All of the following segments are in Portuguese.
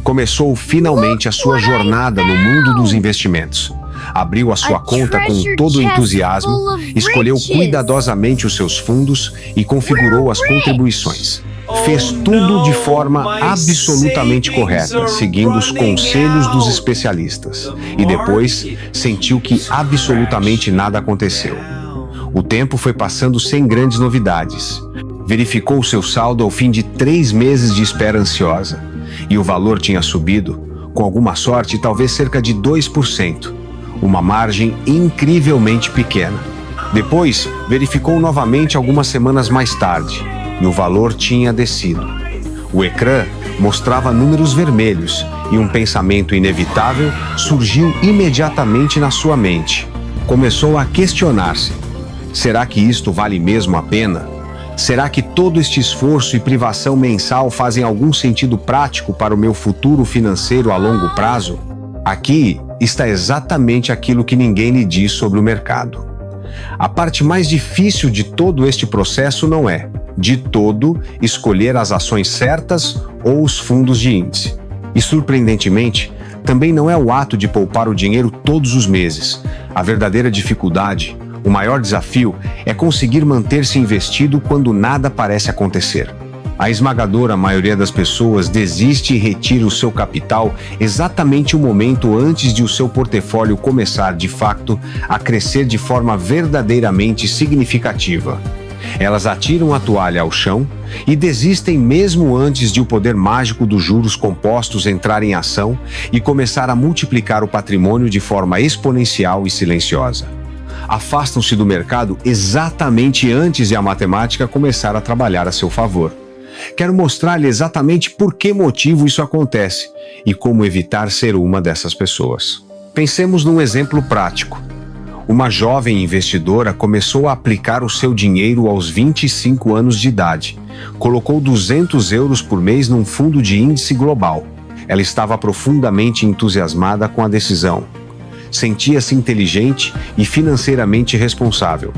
Começou finalmente a sua jornada no mundo dos investimentos. Abriu a sua conta com todo o entusiasmo, escolheu cuidadosamente os seus fundos e configurou as contribuições. Fez tudo de forma absolutamente correta, seguindo os conselhos dos especialistas. E depois, sentiu que absolutamente nada aconteceu. O tempo foi passando sem grandes novidades. Verificou o seu saldo ao fim de 3 meses de espera ansiosa. E o valor tinha subido, com alguma sorte, talvez cerca de 2%. Uma margem incrivelmente pequena. Depois, verificou novamente algumas semanas mais tarde. E o valor tinha descido. O ecrã mostrava números vermelhos e um pensamento inevitável surgiu imediatamente na sua mente. Começou a questionar-se: será que isto vale mesmo a pena? Será que todo este esforço e privação mensal fazem algum sentido prático para o meu futuro financeiro a longo prazo? Aqui está exatamente aquilo que ninguém lhe diz sobre o mercado. A parte mais difícil de todo este processo não é, de todo, escolher as ações certas ou os fundos de índice. E, surpreendentemente, também não é o ato de poupar o dinheiro todos os meses. A verdadeira dificuldade, o maior desafio, é conseguir manter-se investido quando nada parece acontecer. A esmagadora maioria das pessoas desiste e retira o seu capital exatamente o momento antes de o seu portfólio começar, de fato, a crescer de forma verdadeiramente significativa. Elas atiram a toalha ao chão e desistem mesmo antes de o poder mágico dos juros compostos entrar em ação e começar a multiplicar o patrimônio de forma exponencial e silenciosa. Afastam-se do mercado exatamente antes de a matemática começar a trabalhar a seu favor. Quero mostrar-lhe exatamente por que motivo isso acontece e como evitar ser uma dessas pessoas. Pensemos num exemplo prático. Uma jovem investidora começou a aplicar o seu dinheiro aos 25 anos de idade. Colocou 200 euros por mês num fundo de índice global. Ela estava profundamente entusiasmada com a decisão. Sentia-se inteligente e financeiramente responsável.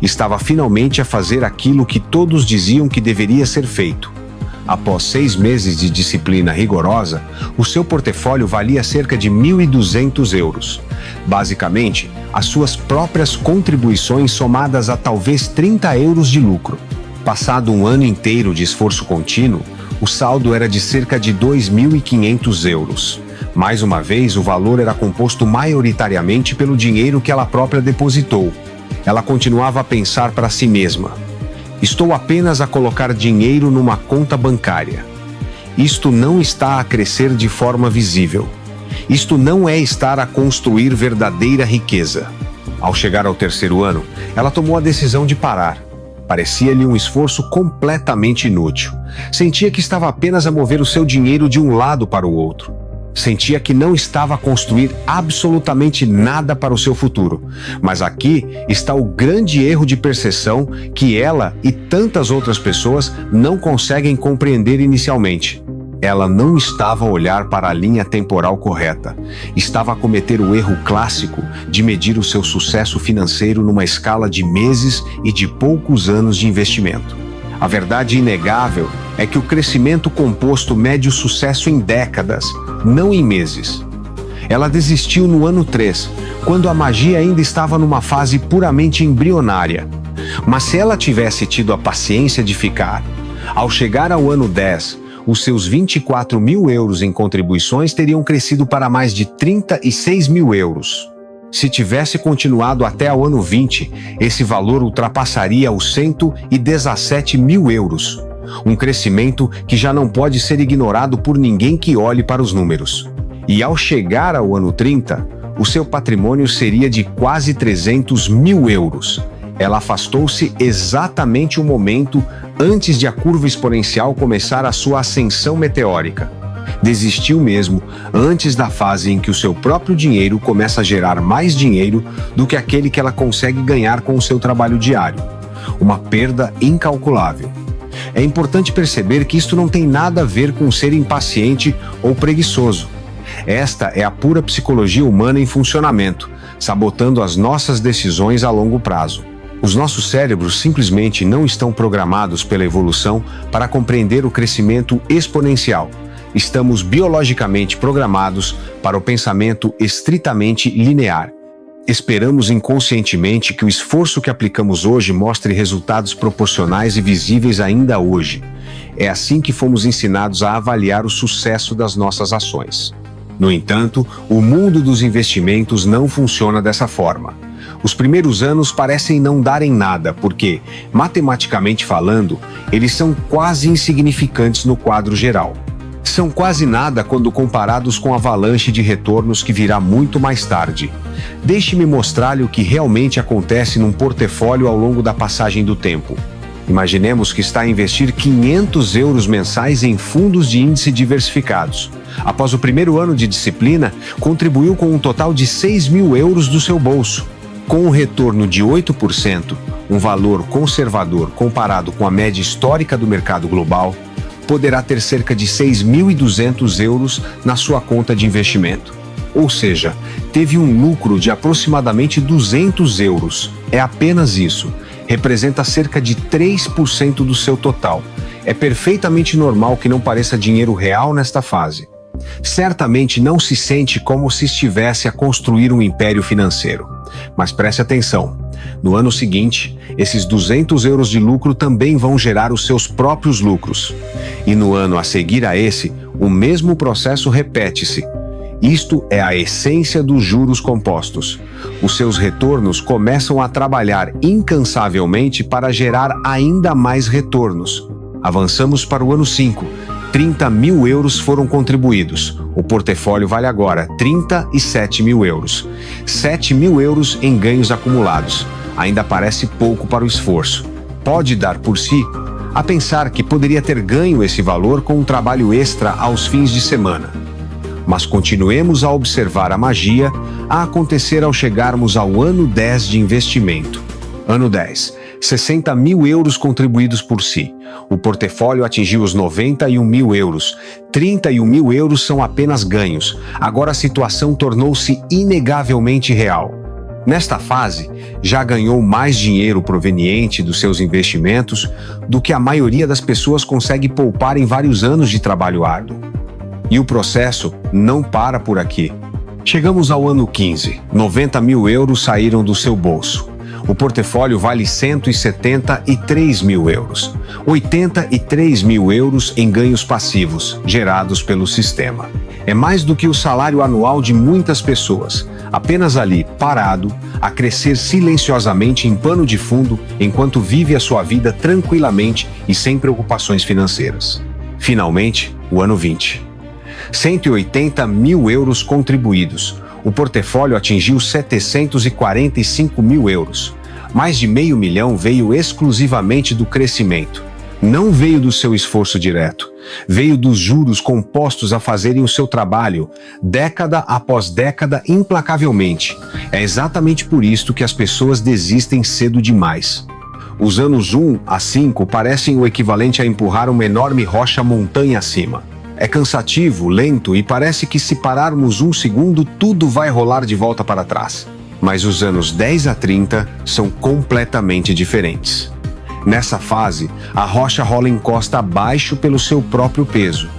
Estava finalmente a fazer aquilo que todos diziam que deveria ser feito. Após 6 meses de disciplina rigorosa, o seu portfólio valia cerca de 1.200 euros. Basicamente, as suas próprias contribuições somadas a talvez 30 euros de lucro. Passado um ano inteiro de esforço contínuo, o saldo era de cerca de 2.500 euros. Mais uma vez, o valor era composto maioritariamente pelo dinheiro que ela própria depositou. Ela continuava a pensar para si mesma: estou apenas a colocar dinheiro numa conta bancária. Isto não está a crescer de forma visível. Isto não é estar a construir verdadeira riqueza. Ao chegar ao 3º ano, ela tomou a decisão de parar. Parecia-lhe um esforço completamente inútil. Sentia que estava apenas a mover o seu dinheiro de um lado para o outro. Sentia que não estava a construir absolutamente nada para o seu futuro. Mas aqui está o grande erro de percepção que ela e tantas outras pessoas não conseguem compreender inicialmente. Ela não estava a olhar para a linha temporal correta. Estava a cometer o erro clássico de medir o seu sucesso financeiro numa escala de meses e de poucos anos de investimento. A verdade inegável é que o crescimento composto mede o sucesso em décadas, não em meses. Ela desistiu no ano 3, quando a magia ainda estava numa fase puramente embrionária. Mas se ela tivesse tido a paciência de ficar, ao chegar ao ano 10, os seus 24.000 euros em contribuições teriam crescido para mais de 36.000 euros. Se tivesse continuado até ao ano 20, esse valor ultrapassaria os 117.000 euros. Um crescimento que já não pode ser ignorado por ninguém que olhe para os números. E ao chegar ao ano 30, o seu patrimônio seria de quase 300.000 euros. Ela afastou-se exatamente o momento antes de a curva exponencial começar a sua ascensão meteórica. Desistiu mesmo antes da fase em que o seu próprio dinheiro começa a gerar mais dinheiro do que aquele que ela consegue ganhar com o seu trabalho diário. Uma perda incalculável. É importante perceber que isto não tem nada a ver com ser impaciente ou preguiçoso. Esta é a pura psicologia humana em funcionamento, sabotando as nossas decisões a longo prazo. Os nossos cérebros simplesmente não estão programados pela evolução para compreender o crescimento exponencial. Estamos biologicamente programados para o pensamento estritamente linear. Esperamos inconscientemente que o esforço que aplicamos hoje mostre resultados proporcionais e visíveis ainda hoje. É assim que fomos ensinados a avaliar o sucesso das nossas ações. No entanto, o mundo dos investimentos não funciona dessa forma. Os primeiros anos parecem não darem nada, porque, matematicamente falando, eles são quase insignificantes no quadro geral. São quase nada quando comparados com a avalanche de retornos que virá muito mais tarde. Deixe-me mostrar-lhe o que realmente acontece num portfólio ao longo da passagem do tempo. Imaginemos que está a investir 500 euros mensais em fundos de índice diversificados. Após o primeiro ano de disciplina, contribuiu com um total de 6.000 euros do seu bolso. Com um retorno de 8%, um valor conservador comparado com a média histórica do mercado global, poderá ter cerca de 6.200 euros na sua conta de investimento. Ou seja, teve um lucro de aproximadamente 200 euros. É apenas isso. Representa cerca de 3% do seu total. É perfeitamente normal que não pareça dinheiro real nesta fase. Certamente não se sente como se estivesse a construir um império financeiro. Mas preste atenção. No ano seguinte, esses 200 euros de lucro também vão gerar os seus próprios lucros. E no ano a seguir a esse, o mesmo processo repete-se. Isto é a essência dos juros compostos. Os seus retornos começam a trabalhar incansavelmente para gerar ainda mais retornos. Avançamos para o ano 5. 30.000 euros foram contribuídos. O portfólio vale agora 37.000 euros. 7.000 euros em ganhos acumulados. Ainda parece pouco para o esforço. Pode dar por si a pensar que poderia ter ganho esse valor com um trabalho extra aos fins de semana. Mas continuemos a observar a magia a acontecer ao chegarmos ao ano 10 de investimento. Ano 10. 60.000 euros contribuídos por si. O portfólio atingiu os 91.000 euros. 31.000 euros são apenas ganhos. Agora a situação tornou-se inegavelmente real. Nesta fase, já ganhou mais dinheiro proveniente dos seus investimentos do que a maioria das pessoas consegue poupar em vários anos de trabalho árduo. E o processo não para por aqui. Chegamos ao ano 15. 90.000 euros saíram do seu bolso. O portfólio vale 173.000 euros. 83.000 euros em ganhos passivos, gerados pelo sistema. É mais do que o salário anual de muitas pessoas, apenas ali, parado, a crescer silenciosamente em pano de fundo, enquanto vive a sua vida tranquilamente e sem preocupações financeiras. Finalmente, o ano 20. 180.000 euros contribuídos. O portfólio atingiu 745.000 euros. Mais de $500 mil veio exclusivamente do crescimento. Não veio do seu esforço direto. Veio dos juros compostos a fazerem o seu trabalho, década após década, implacavelmente. É exatamente por isto que as pessoas desistem cedo demais. Os anos 1 a 5 parecem o equivalente a empurrar uma enorme rocha montanha acima. É cansativo, lento e parece que se pararmos um segundo, tudo vai rolar de volta para trás. Mas os anos 10 a 30 são completamente diferentes. Nessa fase, a rocha rola encosta abaixo pelo seu próprio peso.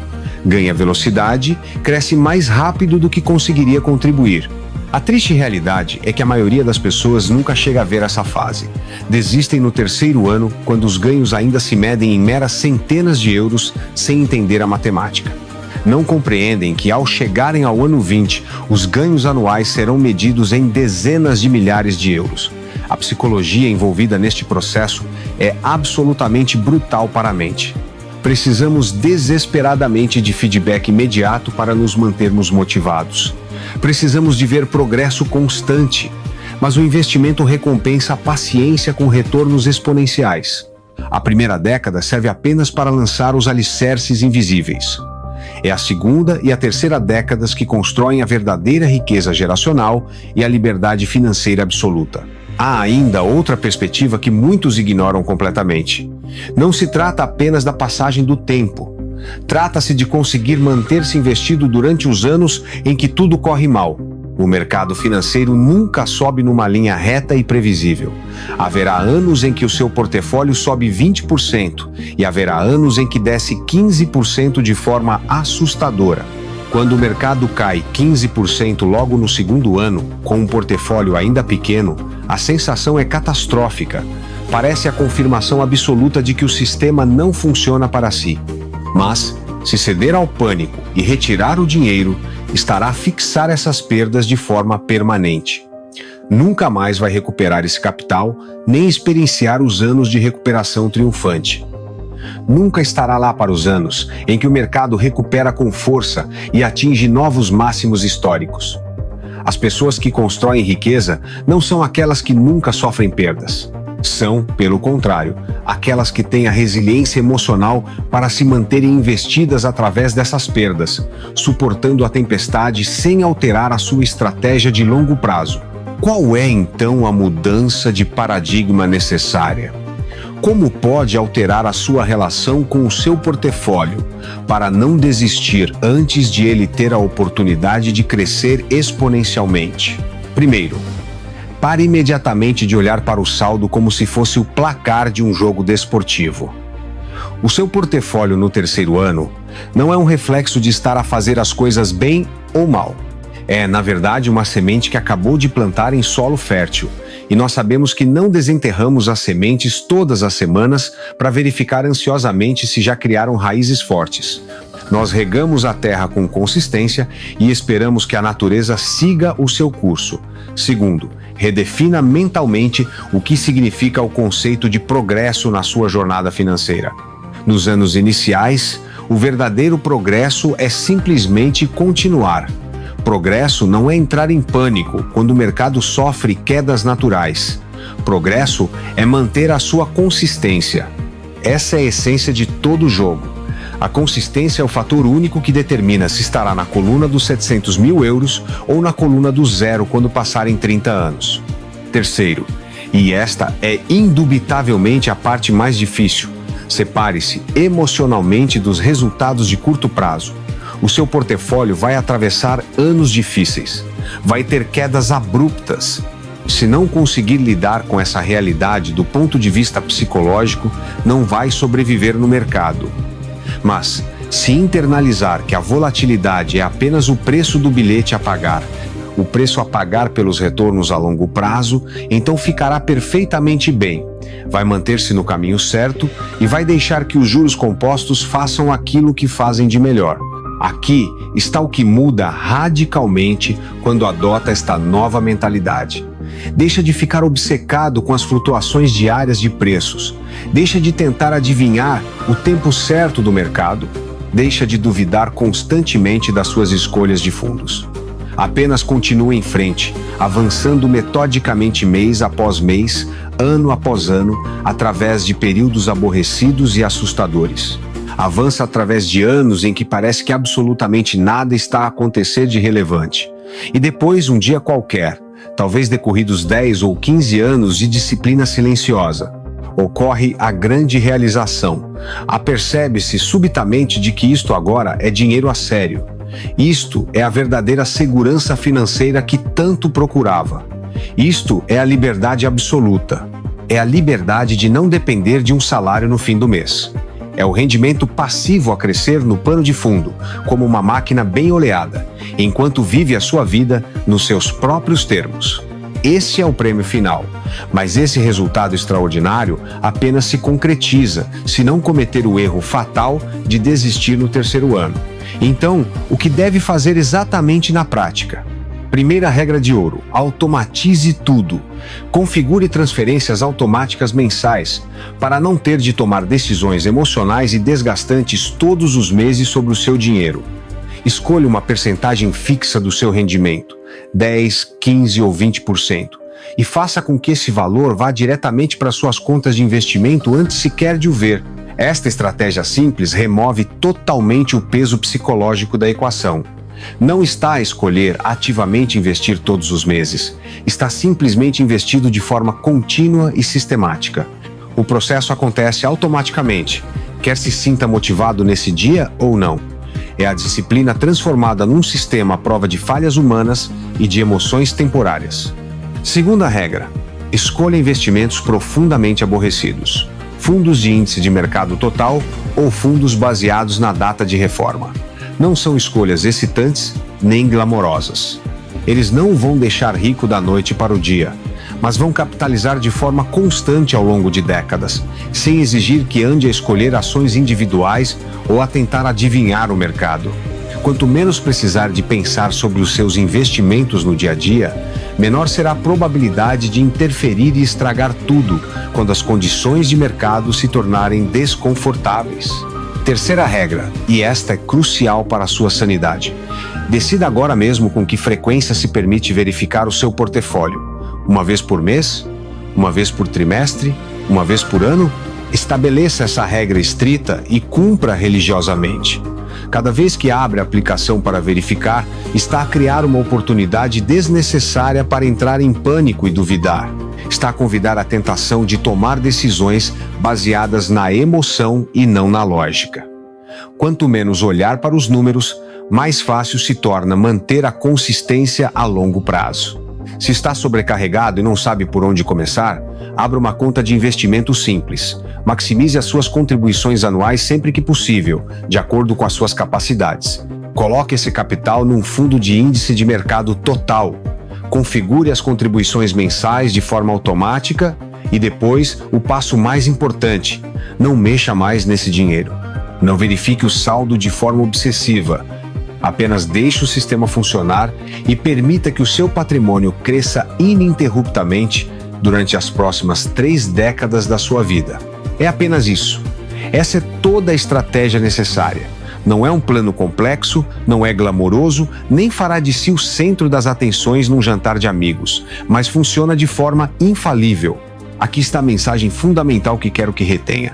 Ganha velocidade, cresce mais rápido do que conseguiria contribuir. A triste realidade é que a maioria das pessoas nunca chega a ver essa fase. Desistem no terceiro ano, quando os ganhos ainda se medem em meras centenas de euros, sem entender a matemática. Não compreendem que, ao chegarem ao ano 20, os ganhos anuais serão medidos em dezenas de milhares de euros. A psicologia envolvida neste processo é absolutamente brutal para a mente. Precisamos desesperadamente de feedback imediato para nos mantermos motivados. Precisamos de ver progresso constante, mas o investimento recompensa a paciência com retornos exponenciais. A primeira década serve apenas para lançar os alicerces invisíveis. É a segunda e a terceira décadas que constroem a verdadeira riqueza geracional e a liberdade financeira absoluta. Há ainda outra perspectiva que muitos ignoram completamente. Não se trata apenas da passagem do tempo. Trata-se de conseguir manter-se investido durante os anos em que tudo corre mal. O mercado financeiro nunca sobe numa linha reta e previsível. Haverá anos em que o seu portfólio sobe 20% e haverá anos em que desce 15% de forma assustadora. Quando o mercado cai 15% logo no segundo ano, com um portfólio ainda pequeno, a sensação é catastrófica. Parece a confirmação absoluta de que o sistema não funciona para si. Mas, se ceder ao pânico e retirar o dinheiro, estará a fixar essas perdas de forma permanente. Nunca mais vai recuperar esse capital, nem experienciar os anos de recuperação triunfante. Nunca estará lá para os anos em que o mercado recupera com força e atinge novos máximos históricos. As pessoas que constroem riqueza não são aquelas que nunca sofrem perdas. São, pelo contrário, aquelas que têm a resiliência emocional para se manterem investidas através dessas perdas, suportando a tempestade sem alterar a sua estratégia de longo prazo. Qual é, então, a mudança de paradigma necessária? Como pode alterar a sua relação com o seu portfólio para não desistir antes de ele ter a oportunidade de crescer exponencialmente? Primeiro, pare imediatamente de olhar para o saldo como se fosse o placar de um jogo desportivo. O seu portfólio no terceiro ano não é um reflexo de estar a fazer as coisas bem ou mal. É, na verdade, uma semente que acabou de plantar em solo fértil, e nós sabemos que não desenterramos as sementes todas as semanas para verificar ansiosamente se já criaram raízes fortes. Nós regamos a terra com consistência e esperamos que a natureza siga o seu curso. Segundo, redefina mentalmente o que significa o conceito de progresso na sua jornada financeira. Nos anos iniciais, o verdadeiro progresso é simplesmente continuar. Progresso não é entrar em pânico quando o mercado sofre quedas naturais. Progresso é manter a sua consistência. Essa é a essência de todo jogo. A consistência é o fator único que determina se estará na coluna dos 700 mil euros ou na coluna do zero quando passarem 30 anos. Terceiro, e esta é indubitavelmente a parte mais difícil, separe-se emocionalmente dos resultados de curto prazo. O seu portfólio vai atravessar anos difíceis, vai ter quedas abruptas. Se não conseguir lidar com essa realidade do ponto de vista psicológico, não vai sobreviver no mercado. Mas, se internalizar que a volatilidade é apenas o preço do bilhete a pagar, o preço a pagar pelos retornos a longo prazo, então ficará perfeitamente bem. Vai manter-se no caminho certo e vai deixar que os juros compostos façam aquilo que fazem de melhor. Aqui está o que muda radicalmente quando adota esta nova mentalidade. Deixa de ficar obcecado com as flutuações diárias de preços. Deixa de tentar adivinhar o tempo certo do mercado. Deixa de duvidar constantemente das suas escolhas de fundos. Apenas continue em frente, avançando metodicamente mês após mês, ano após ano, através de períodos aborrecidos e assustadores. Avança através de anos em que parece que absolutamente nada está a acontecer de relevante. E depois, um dia qualquer, talvez decorridos 10 ou 15 anos de disciplina silenciosa, ocorre a grande realização. Apercebe-se subitamente de que isto agora é dinheiro a sério. Isto é a verdadeira segurança financeira que tanto procurava. Isto é a liberdade absoluta. É a liberdade de não depender de um salário no fim do mês. É o rendimento passivo a crescer no pano de fundo, como uma máquina bem oleada, enquanto vive a sua vida nos seus próprios termos. Esse é o prêmio final, mas esse resultado extraordinário apenas se concretiza se não cometer o erro fatal de desistir no terceiro ano. Então, o que deve fazer exatamente na prática? Primeira regra de ouro: automatize tudo. Configure transferências automáticas mensais, para não ter de tomar decisões emocionais e desgastantes todos os meses sobre o seu dinheiro. Escolha uma percentagem fixa do seu rendimento, 10, 15 ou 20%, e faça com que esse valor vá diretamente para suas contas de investimento antes sequer de o ver. Esta estratégia simples remove totalmente o peso psicológico da equação. Não está a escolher ativamente investir todos os meses. Está simplesmente investido de forma contínua e sistemática. O processo acontece automaticamente, quer se sinta motivado nesse dia ou não. É a disciplina transformada num sistema à prova de falhas humanas e de emoções temporárias. Segunda regra: escolha investimentos profundamente aborrecidos. Fundos de índice de mercado total ou fundos baseados na data de reforma. Não são escolhas excitantes nem glamorosas. Eles não vão deixar rico da noite para o dia, mas vão capitalizar de forma constante ao longo de décadas, sem exigir que ande a escolher ações individuais ou a tentar adivinhar o mercado. Quanto menos precisar de pensar sobre os seus investimentos no dia a dia, menor será a probabilidade de interferir e estragar tudo quando as condições de mercado se tornarem desconfortáveis. Terceira regra, e esta é crucial para a sua sanidade. Decida agora mesmo com que frequência se permite verificar o seu portfólio. Uma vez por mês? Uma vez por trimestre? Uma vez por ano? Estabeleça essa regra estrita e cumpra religiosamente. Cada vez que abre a aplicação para verificar, está a criar uma oportunidade desnecessária para entrar em pânico e duvidar. Está a convidar a tentação de tomar decisões baseadas na emoção e não na lógica. Quanto menos olhar para os números, mais fácil se torna manter a consistência a longo prazo. Se está sobrecarregado e não sabe por onde começar, abra uma conta de investimento simples. Maximize as suas contribuições anuais sempre que possível, de acordo com as suas capacidades. Coloque esse capital num fundo de índice de mercado total. Configure as contribuições mensais de forma automática e depois, o passo mais importante, não mexa mais nesse dinheiro. Não verifique o saldo de forma obsessiva. Apenas deixe o sistema funcionar e permita que o seu patrimônio cresça ininterruptamente durante as próximas 3 décadas da sua vida. É apenas isso. Essa é toda a estratégia necessária. Não é um plano complexo, não é glamouroso, nem fará de si o centro das atenções num jantar de amigos, mas funciona de forma infalível. Aqui está a mensagem fundamental que quero que retenha.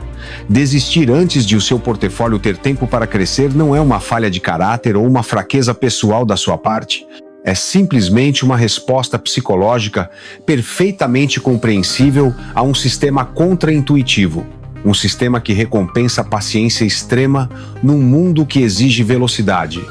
Desistir antes de o seu portfólio ter tempo para crescer não é uma falha de caráter ou uma fraqueza pessoal da sua parte. É simplesmente uma resposta psicológica perfeitamente compreensível a um sistema contraintuitivo. Um sistema que recompensa a paciência extrema num mundo que exige velocidade.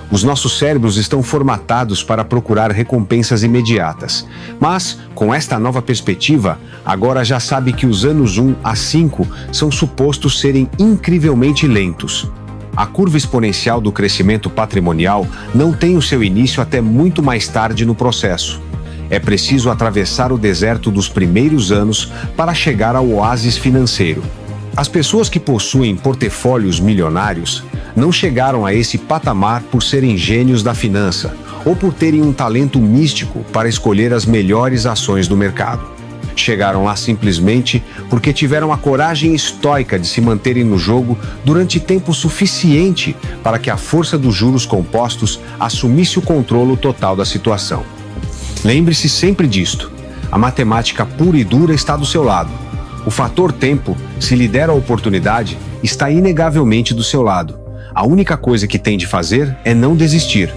Os nossos cérebros estão formatados para procurar recompensas imediatas. Mas, com esta nova perspectiva, agora já sabe que os anos 1 a 5 são supostos serem incrivelmente lentos. A curva exponencial do crescimento patrimonial não tem o seu início até muito mais tarde no processo. É preciso atravessar o deserto dos primeiros anos para chegar ao oásis financeiro. As pessoas que possuem portfólios milionários não chegaram a esse patamar por serem gênios da finança ou por terem um talento místico para escolher as melhores ações do mercado. Chegaram lá simplesmente porque tiveram a coragem estoica de se manterem no jogo durante tempo suficiente para que a força dos juros compostos assumisse o controle total da situação. Lembre-se sempre disto: a matemática pura e dura está do seu lado. O fator tempo, se lhe der a oportunidade, está inegavelmente do seu lado. A única coisa que tem de fazer é não desistir.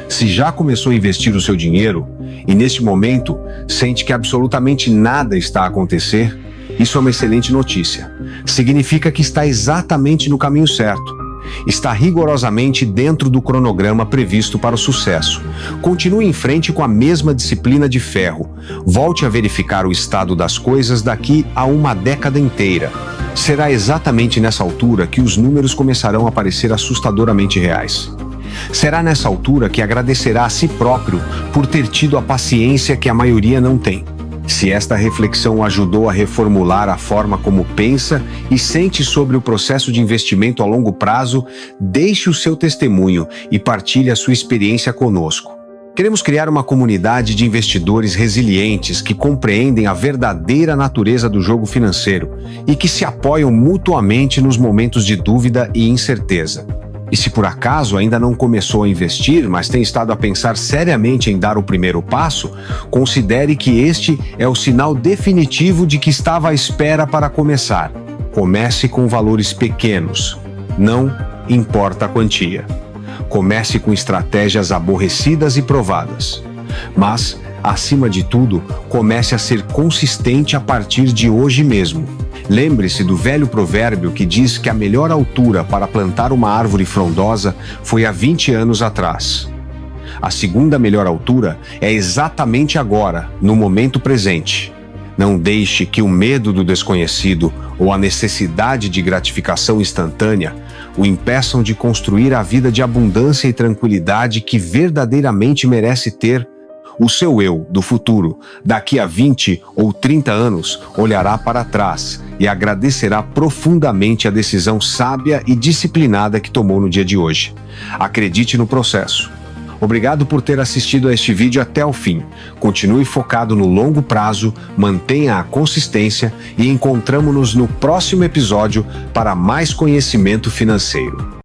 Se já começou a investir o seu dinheiro e neste momento sente que absolutamente nada está a acontecer, isso é uma excelente notícia. Significa que está exatamente no caminho certo. Está rigorosamente dentro do cronograma previsto para o sucesso. Continue em frente com a mesma disciplina de ferro. Volte a verificar o estado das coisas daqui a uma década inteira. Será exatamente nessa altura que os números começarão a parecer assustadoramente reais. Será nessa altura que agradecerá a si próprio por ter tido a paciência que a maioria não tem. Se esta reflexão ajudou a reformular a forma como pensa e sente sobre o processo de investimento a longo prazo, deixe o seu testemunho e partilhe a sua experiência conosco. Queremos criar uma comunidade de investidores resilientes que compreendem a verdadeira natureza do jogo financeiro e que se apoiam mutuamente nos momentos de dúvida e incerteza. E se por acaso ainda não começou a investir, mas tem estado a pensar seriamente em dar o primeiro passo, considere que este é o sinal definitivo de que estava à espera para começar. Comece com valores pequenos. Não importa a quantia. Comece com estratégias aborrecidas e provadas. Mas, acima de tudo, comece a ser consistente a partir de hoje mesmo. Lembre-se do velho provérbio que diz que a melhor altura para plantar uma árvore frondosa foi há 20 anos atrás. A segunda melhor altura é exatamente agora, no momento presente. Não deixe que o medo do desconhecido ou a necessidade de gratificação instantânea o impeçam de construir a vida de abundância e tranquilidade que verdadeiramente merece ter. O seu eu do futuro, daqui a 20 ou 30 anos, olhará para trás e agradecerá profundamente a decisão sábia e disciplinada que tomou no dia de hoje. Acredite no processo. Obrigado por ter assistido a este vídeo até o fim. Continue focado no longo prazo, mantenha a consistência e encontramo-nos no próximo episódio para mais conhecimento financeiro.